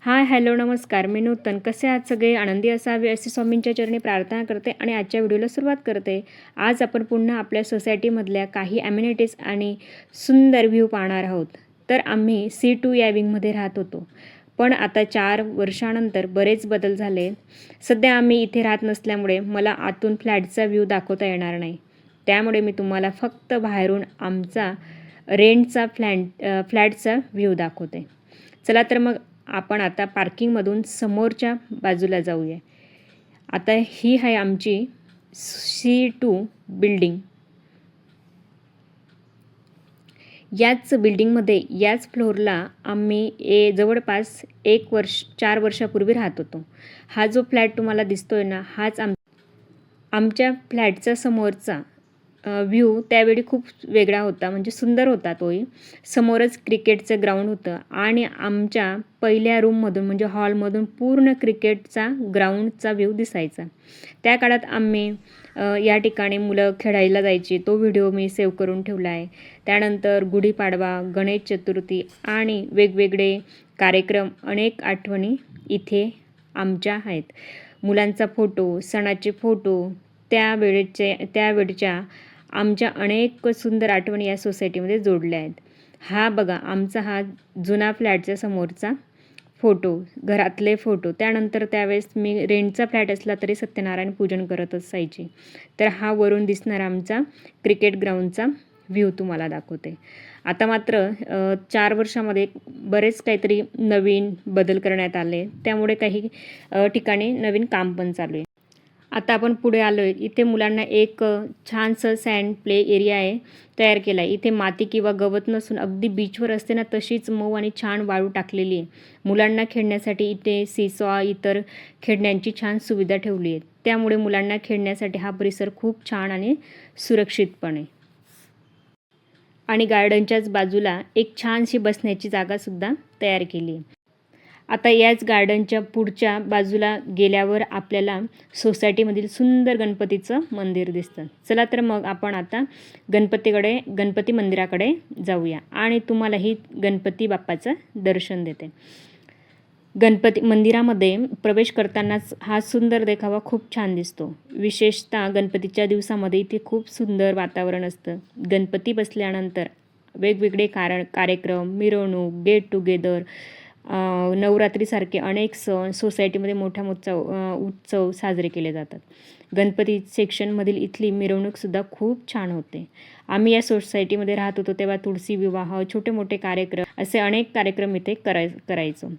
हाय, hello, नमस्कार. मी नूतन. कसे आहात सगळे? आनंदी असावे अशी स्वामींच्या चरणी प्रार्थना करते आणि आजच्या व्हिडिओला सुरुवात करते. आज आपण पुन्हा आपल्या सोसायटीमधल्या काही ॲम्युनिटीज आणि सुंदर व्ह्यू पाहणार आहोत. तर आम्ही C2 या विंगमध्ये राहत होतो. पण आता 4 वर्षानंतर बरेच बदल झाले. सध्या आम्ही इथे राहत नसल्यामुळे मला आतून फ्लॅटचा व्ह्यू दाखवता येणार नाही. त्यामुळे मी तुम्हाला फक्त बाहेरून आमचा रेंटचा फ्लॅटचा व्ह्यू दाखवते. चला तर मग आपण आता पार्किंगमधून समोरच्या बाजूला जाऊया. आता ही आहे आमची C2 बिल्डिंग. याच बिल्डिंगमध्ये याच फ्लोअरला आम्ही जवळपास 4 वर्षापूर्वी राहत होतो. हा जो फ्लॅट तुम्हाला दिसतोय ना, हाच आमच्या फ्लॅटचा समोरचा व्ह्यू त्यावेळी खूप वेगळा होता, म्हणजे सुंदर होता तोही. समोरच क्रिकेटचं ग्राउंड होतं आणि आमच्या पहिल्या रूममधून म्हणजे हॉलमधून पूर्ण क्रिकेटचा ग्राउंडचा व्ह्यू दिसायचा. त्या काळात आम्ही या ठिकाणी मुलं खेळायला जायची. तो व्हिडिओ मी सेव्ह करून ठेवला आहे. त्यानंतर गुढीपाडवा, गणेश चतुर्थी आणि वेगवेगळे कार्यक्रम, अनेक आठवणी इथे आमच्या आहेत. मुलांचा फोटो, सणाचे फोटो, त्यावेळच्या आमच्या अनेक सुंदर आठवणी या सोसायटीमध्ये जोडल्या आहेत. हा बघा हा जुना फ्लॅटच्या समोरचा फोटो, घरातले फोटो. त्यानंतर त्यावेळेस मी रेंटचा फ्लॅट असला तरी सत्यनारायण पूजन करत असायची. तर हा वरून दिसणारा आमचा क्रिकेट ग्राउंडचा व्ह्यू तुम्हाला दाखवते. आता मात्र 4 वर्षामध्ये बरेच काहीतरी नवीन बदल करण्यात आले. त्यामुळे काही ठिकाणी नवीन काम पण चालू आहे. आता आपण पुढे आलो आहे. इथे मुलांना एक छानसं सँड प्ले एरिया तयार केला आहे. इथे माती किंवा गवत नसून अगदी बीचवर असते ना तशीच मऊ आणि छान वाळू टाकलेली आहे. मुलांना खेळण्यासाठी इथे सीसॉ, इतर खेळण्यांची छान सुविधा ठेवली आहे. त्यामुळे मुलांना खेळण्यासाठी हा परिसर खूप छान आणि सुरक्षित पण आहे. आणि गार्डनच्याच बाजूला एक छानशी बसण्याची जागासुद्धा तयार केली आहे. आता याच गार्डनच्या पुढच्या बाजूला गेल्यावर आपल्याला सोसायटीमधील सुंदर गणपतीचं मंदिर दिसतं. चला तर मग आपण आता गणपती मंदिराकडे जाऊया आणि तुम्हालाही गणपती बाप्पाचं दर्शन देते. गणपती मंदिरामध्ये प्रवेश करतानाच हा सुंदर देखावा खूप छान दिसतो. विशेषतः गणपतीच्या दिवसामध्ये इथे खूप सुंदर वातावरण असतं. गणपती बसल्यानंतर वेगवेगळे कार्यक्रम, मिरवणूक, गेट टुगेदर, नवरात्रीसारखे अनेक सण सोसायटीमध्ये मोठा उत्सव साजरे केले जातात. गणपती सेक्शनमधील इथली मिरवणूकसुद्धा खूप छान होते. आम्ही या सोसायटीमध्ये राहत होतो तेव्हा तुळशी विवाह, छोटे मोठे कार्यक्रम असे अनेक कार्यक्रम इथे करायचो.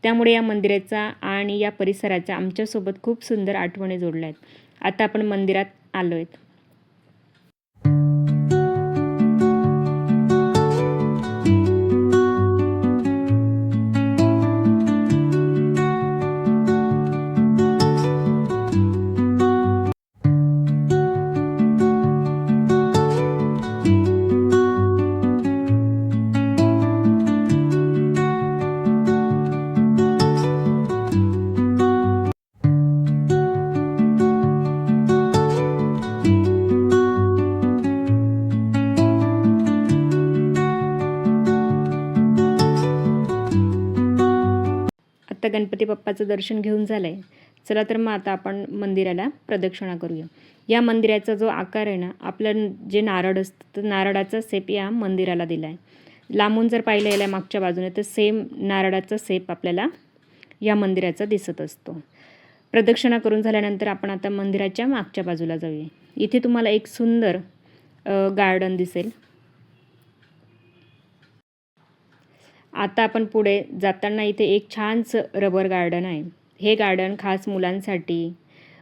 त्यामुळे या मंदिराचा आणि या परिसराच्या आमच्यासोबत खूप सुंदर आठवणी जोडल्या आहेत. आता आपण मंदिरात आलो आहेत. आता गणपती बाप्पाचं दर्शन घेऊन झालं आहे. चला तर मग आता आपण मंदिराला प्रदक्षिणा करूया. या मंदिराचा जो आकार आहे ना, आपलं जे नारळ असतं नारळाचा शेप या मंदिराला दिला आहे. लांबून जर पाहिलं याला मागच्या बाजूने तर सेम नारळाचा शेप आपल्याला या मंदिराचा दिसत असतो. प्रदक्षिणा करून झाल्यानंतर आपण आता मंदिराच्या मागच्या बाजूला जाऊया. इथे तुम्हाला एक सुंदर गार्डन दिसेल. आता आपण पुढे जाताना इथे एक छानसं रबर गार्डन आहे. हे गार्डन खास मुलांसाठी,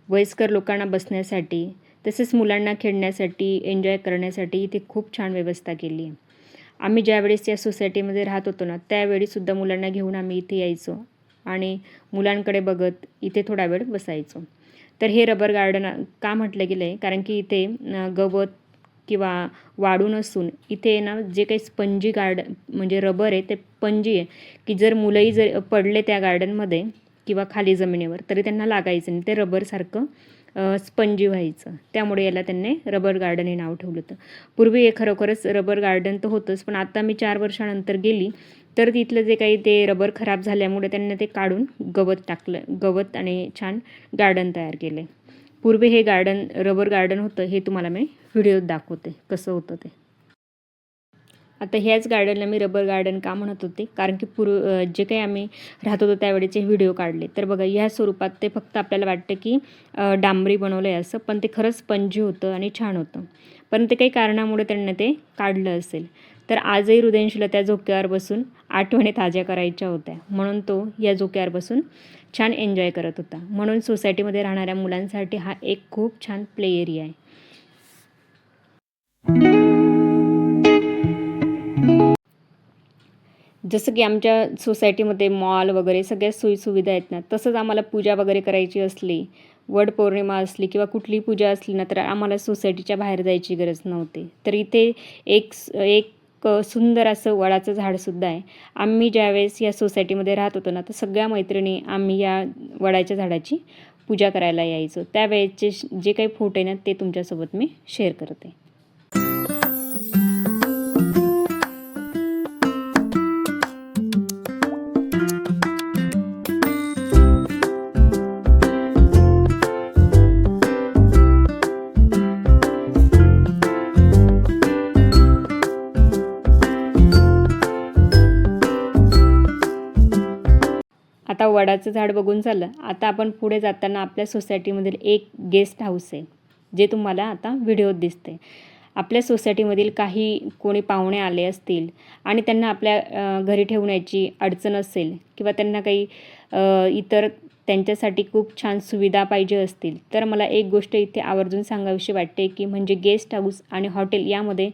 वयस्कर लोकांना बसण्यासाठी, तसेच मुलांना खेळण्यासाठी, एन्जॉय करण्यासाठी इथे खूप छान व्यवस्था केली आहे. आम्ही ज्यावेळेस या सोसायटीमध्ये राहत होतो ना, त्यावेळीसुद्धा मुलांना घेऊन आम्ही इथे यायचो आणि मुलांकडे बघत इथे थोडा वेळ बसायचो. तर हे रबर गार्डन का म्हटलं गेलं आहे, कारण की इथे गवत किंवा वाळू नसून इथे ना जे काही स्पंजी म्हणजे रबर आहे ते स्पंजी आहे, की जर मुलंही जर पडले त्या गार्डनमध्ये किंवा खाली जमिनीवर तरी त्यांना लागायचं नाही. ते रबरसारखं स्पंजी व्हायचं. त्यामुळे याला त्यांनी रबर गार्डन हे नाव ठेवलं होतं. पूर्वी हे खरोखरच रबर गार्डन तर होतंच, पण आता मी 4 वर्षानंतर गेली तर तिथलं जे काही ते रबर खराब झाल्यामुळे त्यांना ते काढून गवत टाकलं, गवत आणि छान गार्डन तयार केले. पूर्वी हे गार्डन रबर गार्डन होतं, हे तुम्हाला मी व्हिडिओत दाखवते कसं होतं ते. आता ह्याच गार्डनला मी रबर गार्डन का म्हणत होते, कारण की जे काही आम्ही राहत होतो त्यावेळेचे व्हिडिओ काढले. तर बघा ह्या स्वरूपात ते फक्त आपल्याला वाटतं की डांबरी बनवलं आहे असं, पण ते खरंच स्पंजी होतं आणि छान होतं. पण ते काही कारणामुळे त्यांनी ते काढलं असेल. तर आजही हृदयंशीला त्या झोक्यावर बसून आठवणी ताज्या करायच्या होत्या, म्हणून तो या झोक्यावर बसून छान एन्जॉय करत होता. म्हणून सोसायटीमध्ये राहणाऱ्या मुलांसाठी हा एक खूप छान प्ले एरिया आहे. जसं की आमच्या सोसायटीमध्ये मॉल वगैरे सगळ्या सोयीसुविधा आहेत ना, तसंच आम्हाला पूजा वगैरे करायची असली, वटपौर्णिमा असली किंवा कुठलीही पूजा असली ना, तर आम्हाला सोसायटीच्या बाहेर जायची गरज नव्हती. तर इथे एक सुंदर असं वडाचं झाडसुद्धा आहे. आम्ही ज्यावेळेस या सोसायटीमध्ये राहत होतो ना, तर सगळ्या मैत्रिणी आम्ही या वडाच्या झाडाची पूजा करायला यायचो. त्यावेळेचे जे काही फोटो आहे ना, ते तुमच्यासोबत मी शेअर करते. आता वडाचं झाड बघून झालं. आता आपण पुढे जाताना आपल्या सोसायटीमधील एक गेस्ट हाऊस आहे, जे तुम्हाला आता व्हिडिओत दिसते. आपल्या सोसायटीमधील काही कोणी पाहुणे आले असतील आणि त्यांना आपल्या घरी ठेवण्याची अडचण असेल किंवा त्यांना काही इतर त्यांच्यासाठी खूप छान सुविधा पाहिजे असतील, तर मला एक गोष्ट इथे आवर्जून सांगावीशी वाटते की म्हणजे गेस्ट हाऊस आणि हॉटेल यामध्ये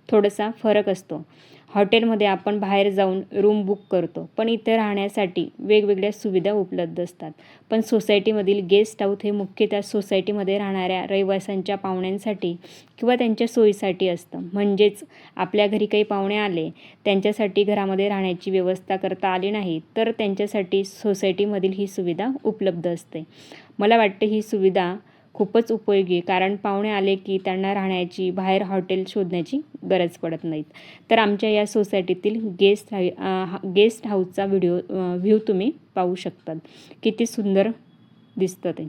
थोडासा फरक असतो. हॉटेलमध्ये आपण बाहेर जाऊन रूम बुक करतो, पण इथे राहण्यासाठी वेगवेगळ्या सुविधा उपलब्ध असतात. पण सोसायटीमधील गेस्ट हाऊस हे मुख्य त्या सोसायटीमध्ये राहणाऱ्या रहिवाशांच्या पाहुण्यांसाठी किंवा त्यांच्या सोयीसाठी असतं. म्हणजेच आपल्या घरी काही पाहुणे आले, त्यांच्यासाठी घरामध्ये राहण्याची व्यवस्था करता आली नाही, तर त्यांच्यासाठी सोसायटीमधील ही सुविधा उपलब्ध असते. मला वाटते ही सुविधा खूपच उपयोगी आहे, कारण पाहुणे आले की त्यांना राहण्याची बाहेर हॉटेल शोधण्याची गरज पडत नाहीत. तर आमच्या या सोसायटीतील गेस्ट हाऊसचा व्ह्यू तुम्ही पाहू शकतात. किती सुंदर दिसतं ते.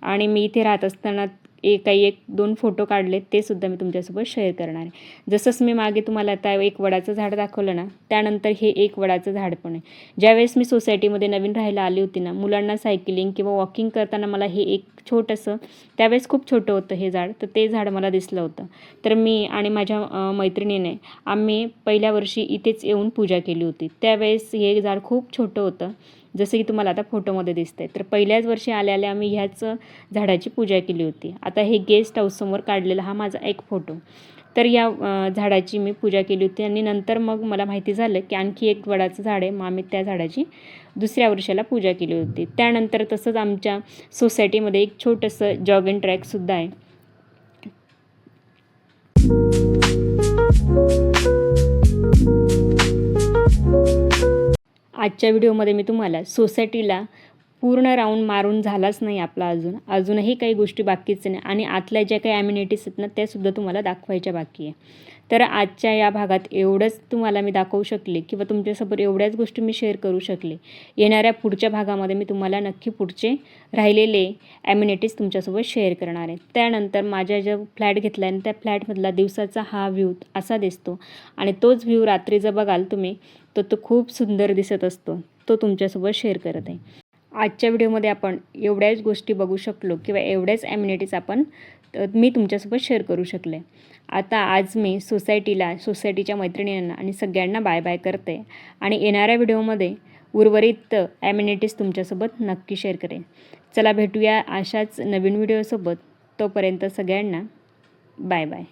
आणि मी इथे राहत असताना एक दोन फोटो काढले, ते सुद्धा मी तुमच्यासोबत शेअर करणार आहे. जसंच मी मागे तुम्हाला आता एक वडाचं झाड दाखवलं ना, त्यानंतर हे एक वडाचं झाड पण आहे. ज्यावेळेस मी सोसायटीमध्ये नवीन राहायला आली होती ना, मुलांना सायकलिंग किंवा वॉकिंग करताना मला हे एक छोटंसं, त्यावेळेस खूप छोटं होतं हे झाड, तर ते झाड मला दिसलं होतं. तर मी आणि माझ्या मैत्रिणीने आम्ही पहिल्या वर्षी इथेच येऊन पूजा केली होती. त्यावेळेस हे झाड खूप छोटं होतं, जसं की तुम्हाला आता फोटोमध्ये दिसतंय. तर पहिल्याच वर्षी आल्याला आम्ही ह्याच झाडाची पूजा केली होती. आता हे गेस्ट हाऊससमोर काढलेला हा माझा एक फोटो. तर या झाडाची मी पूजा केली होती आणि नंतर मग मला माहिती झालं की आणखी एक वडाचं झाड आहे. मग आम्ही त्या झाडाची दुसऱ्या वर्षाला पूजा केली होती. त्यानंतर तसंच आमच्या सोसायटीमध्ये एक छोटंसं जॉगिंग ट्रॅकसुद्धा आहे. आजच्या व्हिडिओमध्ये मी तुम्हाला सोसायटीला पूर्ण राऊंड मारून झालाच नाही आपला अजूनही काही गोष्टी बाकीच नाही आणि आतल्या ज्या काही ॲम्युनिटीज आहेत ना, त्यासुद्धा तुम्हाला दाखवायच्या बाकी आहे. तर आजच्या या भागात एवढंच तुम्हाला मी दाखवू शकले किंवा तुमच्यासोबत एवढ्याच गोष्टी मी शेअर करू शकले. येणाऱ्या पुढच्या भागामध्ये मी तुम्हाला नक्की पुढचे राहिलेले ॲम्युनिटीज तुमच्यासोबत शेअर करणार आहे. त्यानंतर माझ्या जो फ्लॅट घेतला आहे त्या फ्लॅटमधला दिवसाचा हा व्ह्यू असा दिसतो आणि तोच व्ह्यू रात्री जर बघाल तुम्ही, तर तो खूप सुंदर दिसत असतो. तो तुमच्यासोबत शेअर करत आहे. आजच्या व्हिडिओमध्ये आपण एवढ्याच गोष्टी बघू शकलो किंवा एवढ्याच ॲम्युनिटीज मी तुमच्यासोबत शेअर करू शकले. आता आज मी सोसायटीच्या मैत्रिणींना आणि सगळ्यांना बाय बाय करते आणि येणाऱ्या व्हिडिओमध्ये उर्वरित ॲम्युनिटीज तुमच्यासोबत नक्की शेअर करेन. चला भेटूया अशाच नवीन व्हिडिओसोबत. तोपर्यंत सगळ्यांना बाय बाय.